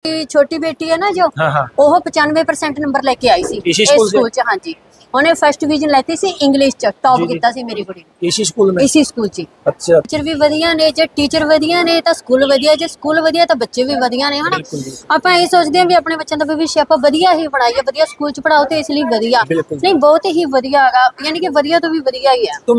छोटी बेटी है ना जो हाँ। वो 95% नंबर लेके आई सी इसी स्कूल च। हाँ जी, ਉਹਨੇ फर्स्ट डिवीजन ਲੈਤੀ ਸੀ ਇੰਗਲਿਸ਼ ਚ ਟੌਪ ਕੀਤਾ ਸੀ ਮੇਰੀ ਕੁੜੀ ਨੇ इसी स्कूल में। ਇਸੀ ਸਕੂਲ ਚ। अच्छा, ਟੀਚਰ ਵੀ ਵਧੀਆ ਨੇ, ਜੇ ਟੀਚਰ ਵਧੀਆ ਨੇ ਤਾਂ ਸਕੂਲ ਵਧੀਆ, ਜੇ ਸਕੂਲ ਵਧੀਆ ਤਾਂ ਬੱਚੇ ਵੀ ਵਧੀਆ ਨੇ ਹਨਾ। ਆਪਾਂ ਇਹ ਸੋਚਦੇ ਹਾਂ ਵੀ ਆਪਣੇ ਬੱਚਿਆਂ ਦਾ ਭਵਿੱਖ ਆਪਾਂ ਵਧੀਆ ਹੀ ਪੜਾਈਏ, ਵਧੀਆ ਸਕੂਲ ਚ ਪੜਾਓ ਤੇ ਇਸ ਲਈ ਵਧੀਆ ਨਹੀਂ ਬਹੁਤ ਹੀ ਵਧੀਆ ਹੈਗਾ, यानी कि ਵਧੀਆ ਤੋਂ ਵੀ ਵਧੀਆ ही है। तो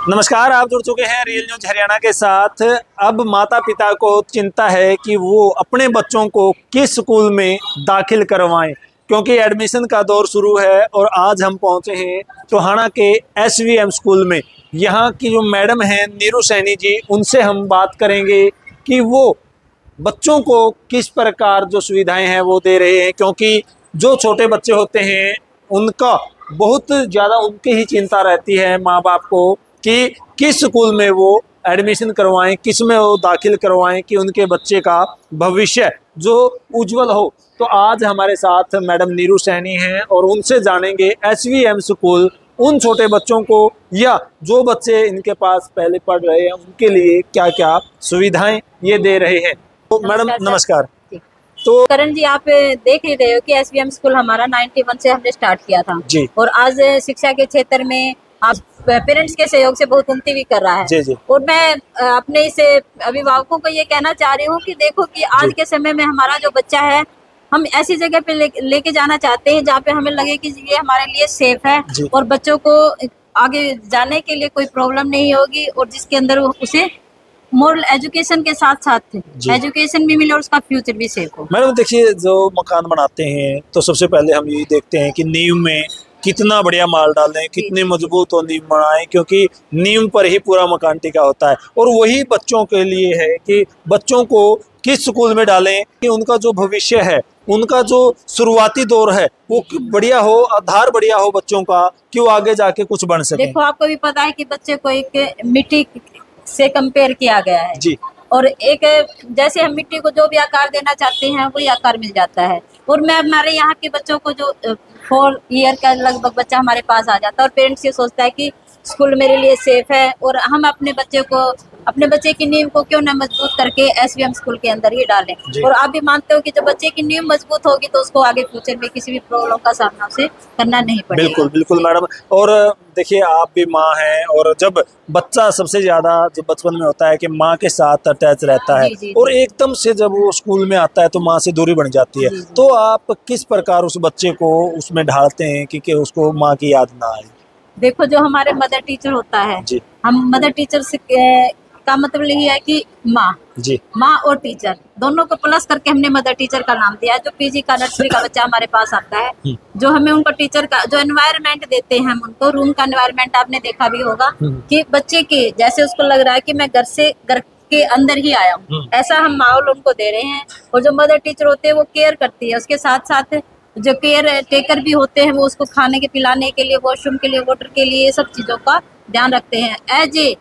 नमस्कार, आप जुड़ चुके हैं रियल न्यूज हरियाणा के साथ। अब माता पिता को चिंता है कि वो अपने बच्चों को किस स्कूल में दाखिल करवाएं, क्योंकि एडमिशन का दौर शुरू है। और आज हम पहुंचे हैं टोहाना के SVM स्कूल में। यहाँ की जो मैडम हैं नीरू सैनी जी, उनसे हम बात करेंगे कि वो बच्चों को किस प्रकार जो सुविधाएं हैं वो दे रहे हैं, क्योंकि जो छोटे बच्चे होते हैं उनका बहुत ज़्यादा उनकी ही चिंता रहती है माँ बाप को कि किस स्कूल में वो एडमिशन करवाएं, किस में वो दाखिल करवाएं कि उनके बच्चे का भविष्य जो उज्जवल हो। तो आज हमारे साथ मैडम नीरू सैनी हैं और उनसे जानेंगे SVM स्कूल उन छोटे बच्चों को या जो बच्चे इनके पास पहले पढ़ रहे हैं उनके लिए क्या क्या सुविधाएं ये दे रहे हैं। तो मैडम नमस्कार। तो करण जी, आप देख ही रहे हो कि SVM स्कूल हमारा 91 से हमने स्टार्ट किया था जी। और आज शिक्षा के क्षेत्र में आप पेरेंट्स के सहयोग से बहुत उन्नति भी कर रहा है जी। और मैं अपने इस अभिभावकों को ये कहना चाह रही हूँ कि देखो कि आज के समय में हमारा जो बच्चा है, हम ऐसी जगह पे लेके जाना चाहते हैं जहाँ पे हमें लगे कि ये हमारे लिए सेफ है और बच्चों को आगे जाने के लिए कोई प्रॉब्लम नहीं होगी और जिसके अंदर उसे मोरल एजुकेशन के साथ साथ एजुकेशन भी मिले और उसका फ्यूचर भी सेफ हो। मैडम देखिए, जो मकान बनाते हैं तो सबसे पहले हम यही देखते हैं कि नींव में कितना बढ़िया माल डालें, कितने मजबूत हो नींव बनाएं, क्योंकि नींव पर ही पूरा मकान टिका होता है। और वही बच्चों के लिए है कि बच्चों को किस स्कूल में डालें कि उनका जो भविष्य है, उनका जो शुरुआती दौर है वो बढ़िया हो, आधार बढ़िया हो बच्चों का कि वो आगे जाके कुछ बन सके। देखो, आपको भी पता है कि बच्चे को एक मिट्टी से कंपेयर किया गया है जी, और एक जैसे हम मिट्टी को जो भी आकार देना चाहते हैं वही आकार मिल जाता है। और मैं हमारे यहाँ के बच्चों को जो 4 ईयर का लगभग बच्चा हमारे पास आ जाता है और पेरेंट्स ये सोचता है कि स्कूल मेरे लिए सेफ है और हम अपने बच्चे की नींव को क्यों न मजबूत करके SVM स्कूल के अंदर ही डालें। और आप भी मानते हो कि जब बच्चे की नींव मजबूत होगी तो उसको आगे फ्यूचर में किसी भी प्रॉब्लम का सामना उसे करना नहीं पड़ेगा। बिल्कुल मैडम। और देखिए, आप भी माँ हैं और जब बच्चा सबसे ज्यादा जो बचपन में होता है कि माँ के साथ अटैच रहता है और एकदम से जब वो स्कूल में आता है तो माँ से दूरी बन जाती है। तो आप किस प्रकार उस बच्चे को उसमें ढालते हैं कि उसको माँ की याद ना आए? देखो, जो हमारे मदर टीचर होता है, हम मदर टीचर से का मतलब यही है कि माँ और टीचर दोनों को प्लस करके हमने मदर टीचर का नाम दिया है। जो PG का नर्सरी का बच्चा हमारे पास आता है, जो हमें उनको टीचर का जो एनवायरनमेंट देते हैं, हम उनको रूम का एनवायरनमेंट आपने देखा भी होगा कि बच्चे के जैसे उसको लग रहा है कि मैं घर के अंदर ही आया हूँ, ऐसा हम माहौल उनको दे रहे हैं। और जो मदर टीचर होते हैं वो केयर करती है, उसके साथ साथ जो केयर टेकर भी होते हैं वो उसको खाने के पिलाने के लिए, वॉशरूम के लिए, वाटर के लिए, ये सब चीजों का ध्यान रखते हैं। एज ए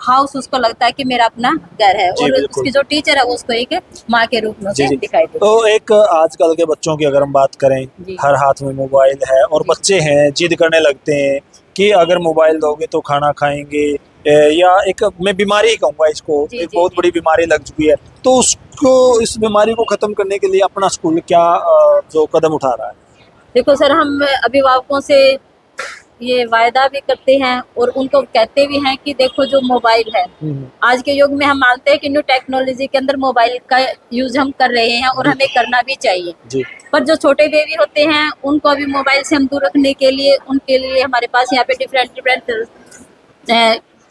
हाउस उसको लगता है कि मेरा अपना घर है और उसकी जो टीचर है वो उसको एक माँ के रूप में दिखाई देती है। तो एक आजकल के बच्चों की अगर हम बात करें, हर हाथ में मोबाइल है और बच्चे हैं जिद करने लगते हैं कि अगर मोबाइल दोगे तो खाना खाएंगे, या एक मैं बीमारी कहूँगा इसको, एक बहुत बड़ी बीमारी लग चुकी है। तो उसको, इस बीमारी को खत्म करने के लिए अपना स्कूल क्या जो कदम उठा रहा है? देखो सर, हम अभिभावकों से ये वायदा भी करते हैं और उनको कहते भी हैं कि देखो, जो मोबाइल है आज के युग में हम मानते हैं कि न्यू टेक्नोलॉजी के अंदर मोबाइल का यूज हम कर रहे हैं और हमें करना भी चाहिए। पर जो छोटे बेबी होते हैं उनको अभी मोबाइल से हम दूर रखने के लिए उनके लिए हमारे पास यहाँ पे डिफरेंट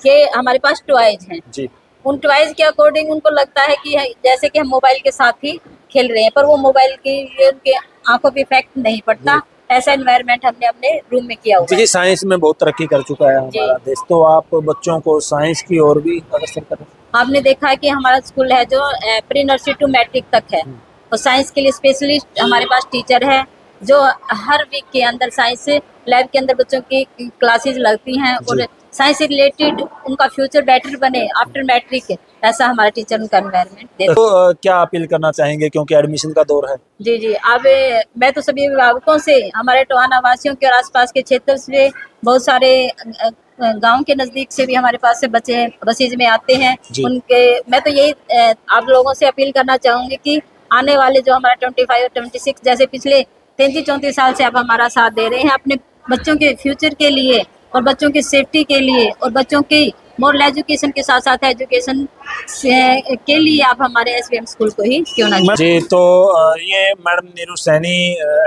के हमारे पास टॉयज हैं। उन टॉयज के अकॉर्डिंग उनको लगता है कि जैसे कि हम मोबाइल के साथ ही खेल रहे हैं, पर वो मोबाइल के लिए उनके आंखों पे इफेक्ट नहीं पड़ता। ऐसा एनवायरनमेंट हमने अपने रूम में किया हुआ है। देखिए, साइंस में बहुत तरक्की कर चुका है हमारा देश, तो आप बच्चों को साइंस की ओर भी अग्रसर करें। आपने देखा है कि हमारा स्कूल है जो प्री नर्सरी टू मैट्रिक तक है और साइंस के लिए स्पेशलिस्ट हमारे पास टीचर है जो हर वीक के अंदर साइंस लैब के अंदर बच्चों की क्लासेस लगती हैं और साइंस से रिलेटेड उनका फ्यूचर बेटर बने आफ्टर मैट्रिक, ऐसा हमारा टीचर उनका एनवायरनमेंट देता है। तो क्या अपील करना चाहेंगे, क्योंकि एडमिशन का दौर है? जी, अब मैं तो सभी अभिभावकों से, हमारे टोहाना वासियों के और आसपास के क्षेत्र से, बहुत सारे गांव के नजदीक से भी हमारे पास से बच्चे बसीज में आते हैं, उनके मैं तो यही आप लोगों से अपील करना चाहूंगी कि आने वाले जो हमारा 25 और 26 जैसे पिछले 33-34 साल से आप हमारा साथ दे रहे हैं अपने बच्चों के फ्यूचर के लिए और बच्चों की सेफ्टी के लिए और बच्चों की मॉरल एजुकेशन के साथ साथ एजुकेशन के लिए आप हमारे एसवीएम स्कूल को ही क्यों ना जी। तो ये madam Neeru Saini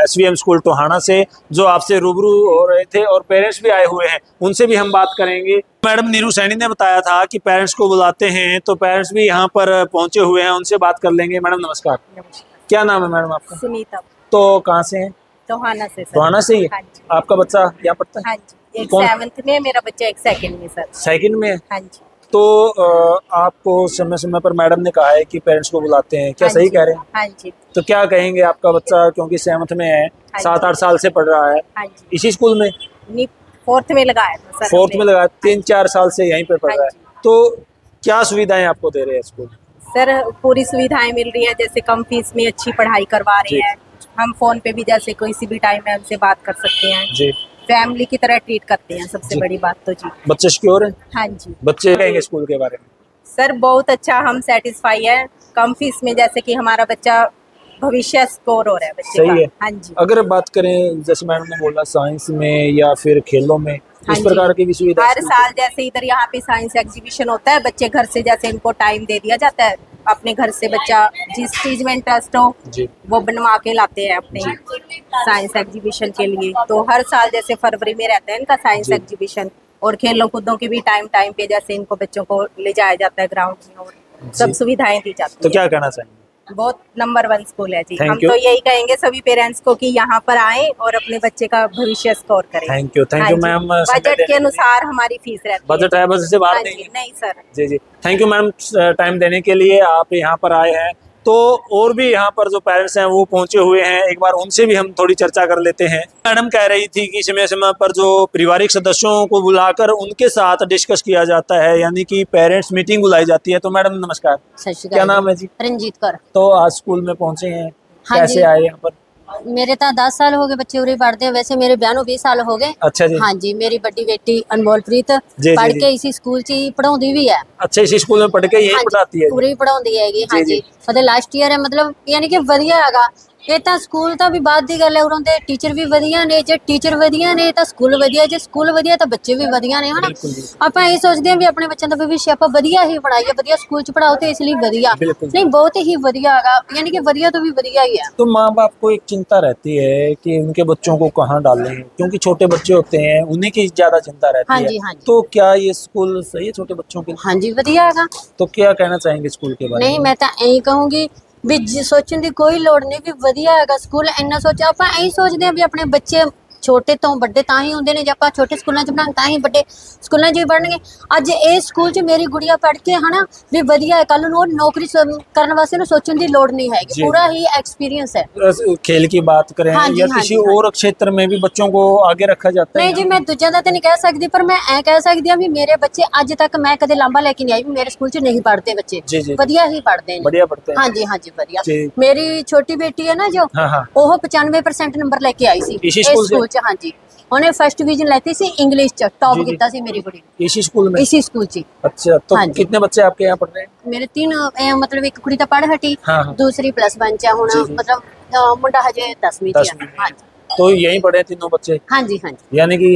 SVM school Tohana से जो आपसे रूबरू हो रहे थे और पेरेंट्स भी आए हुए हैं, उनसे भी हम बात करेंगे। मैडम नीरू सैनी ने बताया था कि पेरेंट्स को बुलाते हैं, तो पेरेंट्स भी यहाँ पर पहुंचे हुए हैं, उनसे बात कर लेंगे। मैडम नमस्कार। क्या नाम है मैडम आपका? सुनीता। तो कहाँ से हैं? टोहाना से। टोहाना से ही? हाँ जी। आपका बच्चा यहाँ पढ़ता है? हाँ जी, एक 7th में, मेरा बच्चा एक 2nd में सर। 2nd में? हाँ जी। तो आपको समय समय पर मैडम ने कहा है कि पेरेंट्स को बुलाते हैं, क्या सही कह रहे हैं? हाँ जी। तो क्या कहेंगे, आपका बच्चा क्योंकि 7th में है, 7-8 साल से पढ़ रहा है, हाँ जी। इसी स्कूल में? 4th में लगाया था सर। 4th में लगाया, 3-4 साल से यहीं पे पढ़ रहा है। तो क्या सुविधाएं आपको दे रहे हैं स्कूल? सर पूरी सुविधाएं मिल रही है, जैसे कम फीस में अच्छी पढ़ाई करवा रहे हैं। हम फोन पे भी जैसे किसी भी टाइम में हमसे बात कर सकते हैं जी। फैमिली की तरह ट्रीट करते हैं, सबसे बड़ी बात तो जी। बच्चे सिक्योर हैं? हाँ जी। बच्चे कहेंगे स्कूल के बारे में? सर बहुत अच्छा, हम सेटिस्फाई है। कम फीस में जैसे कि हमारा बच्चा भविष्य स्कोर हो रहा है बच्चे का। सही है। हाँ जी। अगर बात करें जैसे मैडम ने बोला साइंस में या फिर खेलों में, इस प्रकार की भी सुविधा? हर साल जैसे इधर यहाँ पे साइंस एग्जीबिशन होता है, बच्चे घर से जैसे इनको टाइम दे दिया जाता है, अपने घर से बच्चा जिस चीज में इंटरेस्ट हो वो बनवा के लाते हैं अपने साइंस एग्जीबिशन के लिए। तो हर साल जैसे फरवरी में रहता है इनका साइंस एग्जीबिशन, और खेलों कूदों की भी टाइम पे जैसे इनको बच्चों को ले जाया जाता है ग्राउंड में, और सब सुविधाएं दी जाती है। तो क्या कहना चाहेंगे? बहुत नंबर 1 स्कूल है जी। हम तो यही कहेंगे सभी पेरेंट्स को कि यहाँ पर आए और अपने बच्चे का भविष्य स्कोर करें। Thank you ma'am. बजट के अनुसार हमारी फीस रहती है। बजट है, बजट से बाहर नहीं सर। जी जी, थैंक यू मैम टाइम देने के लिए, आप यहाँ पर आए हैं। तो और भी यहाँ पर जो पेरेंट्स हैं वो पहुंचे हुए हैं, एक बार उनसे भी हम थोड़ी चर्चा कर लेते हैं। मैडम कह रही थी कि समय समय पर जो पारिवारिक सदस्यों को बुलाकर उनके साथ डिस्कस किया जाता है, यानी कि पेरेंट्स मीटिंग बुलाई जाती है। तो मैडम नमस्कार। क्या नाम है जी? रंजीत कौर। तो आज स्कूल में पहुंचे हैं, हाँ कैसे आए यहाँ पर? मेरे तो 10 साल हो गए बच्चे उरे पढ़ते हैं, वैसे मेरे ब्याह 20 साल हो गए। अच्छा जी। हाँ जी, मेरी बड़ी बेटी अनमोलप्रीत पढ़ के इसी स्कूल च पढ़ाती भी है। अच्छा, इसी स्कूल में पढ़ के यही पढ़ाती है? पूरी पढ़ाती है। हाँ जी, मतलब लास्ट ईयर है, मतलब यानी कि वधिया हैगा। ਇਹ ਤਾਂ ਸਕੂਲ ਤਾਂ ਵੀ ਬਾਤ ਦੀ ਗੱਲ ਹੈ, ਉਰੋਂ ਦੇ ਟੀਚਰ ਵੀ ਵਧੀਆ ਨੇ, ਜੇ ਟੀਚਰ ਵਧੀਆ ਨੇ ਤਾਂ ਸਕੂਲ ਵਧੀਆ, ਜੇ ਸਕੂਲ ਵਧੀਆ ਤਾਂ ਬੱਚੇ ਵੀ ਵਧੀਆ ਨੇ, ਹਨਾ। ਆਪਾਂ ਇਹ ਸੋਚਦੇ ਹਾਂ ਵੀ ਆਪਣੇ ਬੱਚਿਆਂ ਦਾ ਭਵਿੱਖ ਆਪਾਂ ਵਧੀਆ ਹੀ ਪੜਾਈਏ, ਵਧੀਆ ਸਕੂਲ ਚ ਪੜਾਓ, ਤੇ ਇਸ ਲਈ ਵਧੀਆ ਨਹੀਂ, बहुत ही ਵਧੀਆ ਹੈਗਾ, यानी कि ਵਧੀਆ तो भी ਵਧੀਆ ही है। तो माँ बाप को एक चिंता रहती है कि उनके बच्चों को कहाँ डालें, क्योंकि छोटे बच्चे होते हैं, उन्हीं की ज्यादा चिंता रहती है। तो क्या ये स्कूल सही है छोटे बच्चों के लिए? हाँ जी, ਵਧੀਆ ਹੈਗਾ। तो क्या कहना चाहेंगे स्कूल के बारे में? नहीं, मैं तो यही कहूँगी भी सोचने की कोई लोड़ नहीं, भी वधिया हैगा स्कूल। इन्ना सोचा ਆਪਾਂ ਇਹੀ ਸੋਚਦੇ ਹਾਂ ਵੀ ਆਪਣੇ ਬੱਚੇ ਛੋਟੇ ਤੋਂ ਵੱਡੇ ਤਾਂ ਹੀ ਹੁੰਦੇ ਨੇ, ਜੇ ਆਪਾਂ ਛੋਟੇ ਸਕੂਲਾਂ 'ਚ ਪੜਾਂਗੇ ਤਾਂ ਹੀ ਵੱਡੇ ਸਕੂਲਾਂ 'ਚ ਵੀ ਪੜਨਗੇ। ਅੱਜ ਇਹ ਸਕੂਲ 'ਚ ਮੇਰੀ ਗੁੜੀਆ ਪੜ੍ਹ ਕੇ ਹਨਾ ਵੀ ਵਧੀਆ ਹੈ, ਕੱਲ ਨੂੰ ਨੌਕਰੀ ਕਰਨ ਵਾਸਤੇ ਨੂੰ सोचने की लोड़ नहीं है, पूरा ही एक्सपीरियंस है। खेल की बात करें या किसी और क्षेत्र में भी बच्चों को आगे रखा जाता है? नहीं जी, मैं दूजा का तो नहीं कह सकती, पर मैं ऐ कह सकती हूँ भी मेरे बच्चे अज तक मैं कदे लांबा लेके नहीं आई भी मेरे स्कूल 'ਚ नहीं पढ़ते बच्चे, बढ़िया ही पढ़ते हैं, बढ़िया पढ़ते हैं। हाँ जी, हाँ जी, बढ़िया। मेरी छोटी बेटी है ना जो, वो 95% नंबर लेके आई सी इस स्कूल 'ਚ। हाँ जी, उन्हें फर्स्ट डिवीजन लेती सी इंग्लिश च, टॉप किया सी मेरी कुड़ी इसी स्कूल में? इसी स्कूल ची। अच्छा, तो कितने बच्चे आपके यहाँ पढ़ रहे हैं? मेरे 3, मतलब एक कुड़ी तो पढ़ हटी, दूसरी +1 च हुण, मतलब मुंडा हजे 10वीं च। हाँ जी, तो यहीं पढ़े तीनों बच्चे? हाँ जी, हाँ जी। यानी कि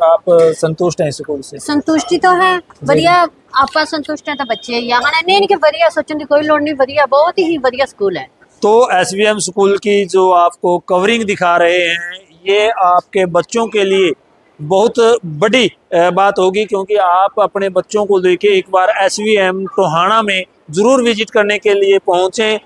आप संतुष्ट हैं स्कूल से? संतुष्टि तो है, बढ़िया। आप संतुष्ट हैं तो बच्चे यहाँ नहीं कि बढ़िया, सोचने की कोई लोड़ नहीं, बढ़िया, बहुत ही बढ़िया स्कूल है। तो एसवीएम स्कूल की जो आपको कवरिंग दिखा रहे हैं, ये आपके बच्चों के लिए बहुत बड़ी बात होगी, क्योंकि आप अपने बच्चों को लेके एक बार एसवीएम टोहाना में ज़रूर विजिट करने के लिए पहुँचें।